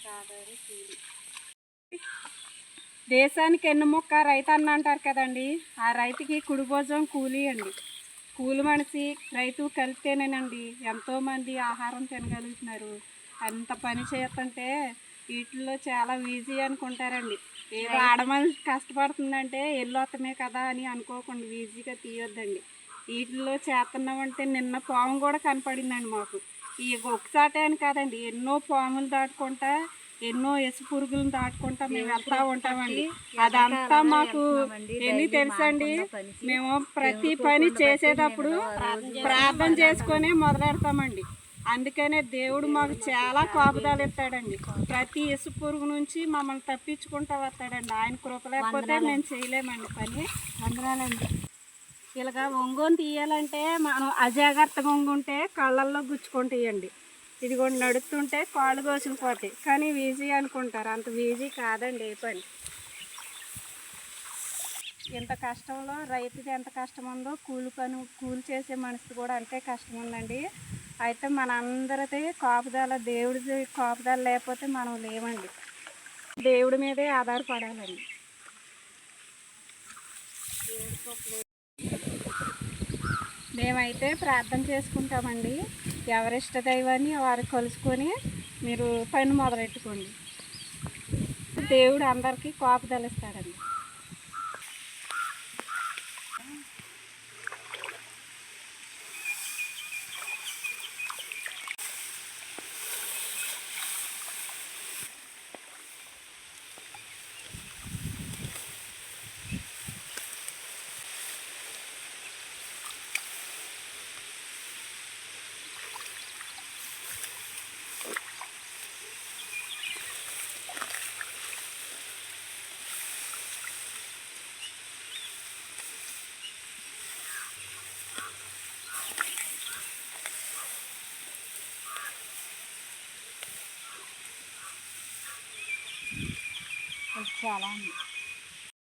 సాధారణ కూలి. దేశానికి ఎన్నుముక్క రైతు అన్న అంటారు కదండి. ఆ రైతుకి కుడి భుజం కూలి అండి. కూలి మనిషి రైతు కలిస్తేనేనండి ఎంతోమంది ఆహారం తినగలుగుతున్నారు. అంత పని చేస్తుంటే వీటిల్లో చాలా ఈజీ అనుకుంటారండి. ఏదో ఆడమనిషి కష్టపడుతుందంటే ఎల్లొత్తమే కదా అని అనుకోకుండా ఈజీగా తీయొద్దండి. వీటిల్లో చేస్తున్నామంటే నిన్న పాము కూడా కనపడిందండి మాకు. ఈ ఒక్కసాటే అని కాదండి, ఎన్నో పాములు దాటుకుంటా ఎన్నో ఎసు పురుగులను దాటుకుంటా మేము వెళ్తూ ఉంటామండి. అదంతా మాకు ఎన్ని తెలుసండి. మేము ప్రతి పని చేసేటప్పుడు ప్రార్థన చేసుకొని మొదలెడతామండి. అందుకనే దేవుడు మాకు చాలా కాపుదాలు ఇస్తాడండి. ప్రతి ఎసు పురుగు నుంచి మమ్మల్ని తప్పించుకుంటూ వస్తాడండి. ఆయన కృప లేకపోతే మేము చేయలేమండి పని. వందనాలండి. ఇలాగా ఒంగోని తీయాలంటే మనం అజాగ్రత్తగా ఒంగుంటే కళ్ళల్లో గుచ్చుకుంటాయండి. ఇదిగోండి నడుస్తుంటే కాళ్ళు కోసుకుపోతాయి. కానీ ఈజీ అనుకుంటారు, అంత ఈజీ కాదండి ఏ పని. ఎంత కష్టంలో రైతుది ఎంత కష్టం ఉందో కూలి చేసే మనిషి కూడా అంతే కష్టం ఉందండి. అయితే మనందరిది కాపుదల, దేవుడిది కాపుదల లేకపోతే మనం లేమండి. దేవుడి మీదే ఆధారపడాలండి. మేమైతే ప్రార్థన చేసుకుంటామండి. ఎవరిష్ట దైవాన్ని వారు కలుసుకొని మీరు పని మొదలెట్టుకోండి. దేవుడు అందరికీ కాపుదల ఇస్తాడండి. చాలా